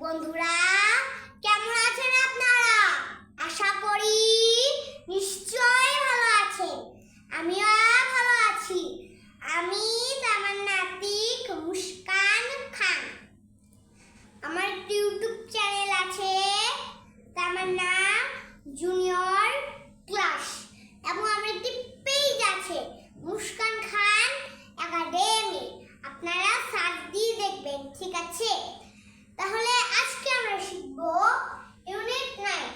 বন্ধুরা কেমন আছেন আপনারা? আশা করি নিশ্চয়ই ভালো আছেন। আমিও ভালো আছি। আমি তামান্না আতিক মুস্কান খান। আমার একটি ইউটিউব চ্যানেল আছে, তামান্না জুনিয়র ক্লাস, এবং আমার একটি পেজ আছে মুস্কান খান একাডেমি। আপনারা সার্চ দিয়ে দেখবেন, ঠিক আছে? তাহলে আজকে আমরা শিখব ইউনিট 9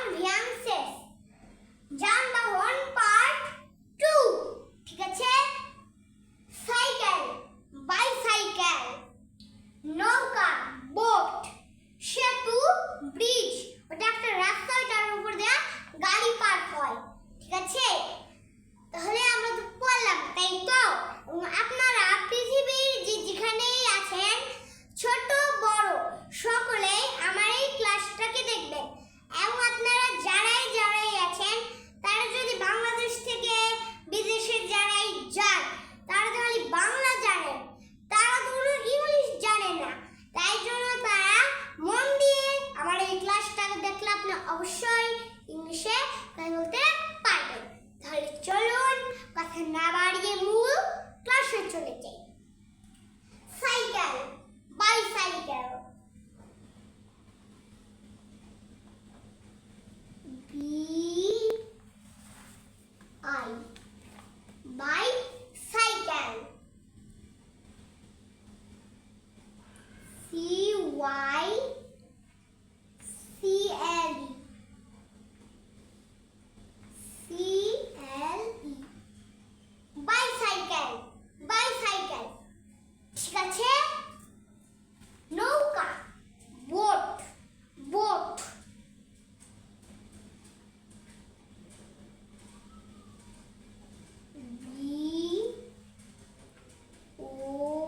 কনভেয়ান্সেস যানবাহন পার্ট 2, ঠিক আছে? সাইকেল, বাইসাইকেল, নৌকা, বোট, সেতু, ব্রিজ, ওটা একটা রাস্তা, ওটার উপর দিয়ে গাড়ি পার হয়, ঠিক আছে? তাহলে আমরা তো পড়লাম, তাই তো? আপনারা পৃথিবীর যেখানেই আছেন, ছোট বড় সকলেই আমার এই ক্লাসটাকে দেখবেন। এবং আপনারা যারাই আছেন, তারা যদি বাংলাদেশ থেকে বিদেশের যারাই যান, তারা খালি বাংলা জানেন, তারা কোনো ইংলিশ জানে না। তাই জন্য তারা মন দিয়ে আমার এই ক্লাসটাকে দেখলে আপনি অবশ্যই ইংলিশে কথা বলতে পারবেন। তাহলে চলুন কথা না বাড়িয়ে মূল ক্লাসে চলে যাই। Cycle, bicycle, BI bicycle, CYCLE bicycle, bicycle, ঠিক আছে? নৌকা, বোট, বোট,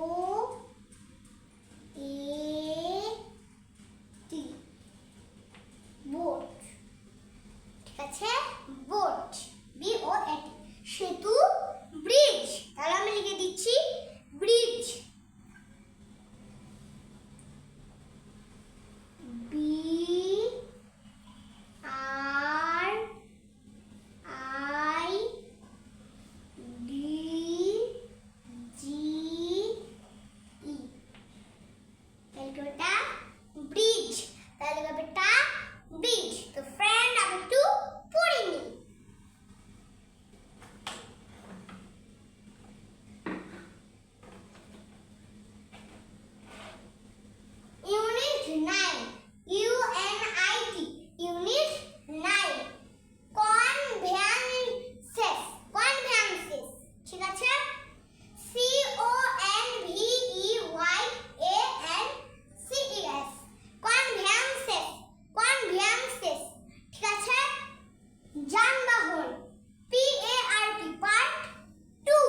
BOAT, বোট, ঠিক আছে? Boat, BOAT। সেতু, ব্রিজ, তাহলে আমি লিখে দিচ্ছি ব্রিজ, BRIDGE, তাহলে ব্রিজ, তাহলে বেটা ব্রিজ। তো ফ্রেন্ড, আমি একটু পড়ে নিই। ইউনিট 9, UNIT, ইউনিট 9 কনভেয়ান্সেস, কনভেয়ান্সেস, ঠিক আছে? CONVEYANCES, কনভেয়ান্সেস, কনভেয়ান্সেস, ঠিক আছে? যানবাহন, PART part 2,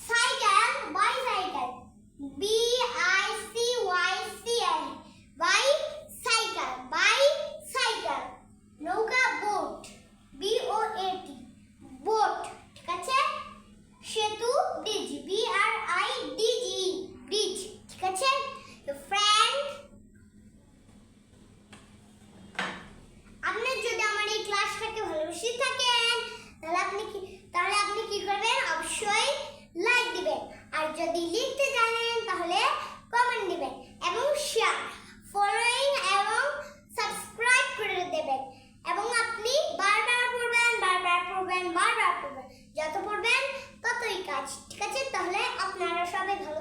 cycle, bicycle, BICYCLE bicycle, bicycle, নৌকা, বোট, BOAT, বোট, ঠিক আছে? সেতু, ব্রিজ, BRIDGE, ব্রিজ, ঠিক আছে? তো ফ্রেন্ড, আপনি যদি আমার এই ক্লাসটাকে ভালোবেসে থাকেন, তাহলে আপনি কি করবেন? অবশ্যই লাইক দিবেন। আর যদি লিখতে জানেন তাহলে কমেন্ট দিবেন, এবং শেয়ার, ফলোইং এবং সাবস্ক্রাইব করে দেবেন। এবং আপনি বারবার পড়বেন, বারবার পড়বেন, বারবার পড়বেন। যত পড়বেন ততই কাজ, ঠিক আছে? তাহলে আপনারা সবাই ভালো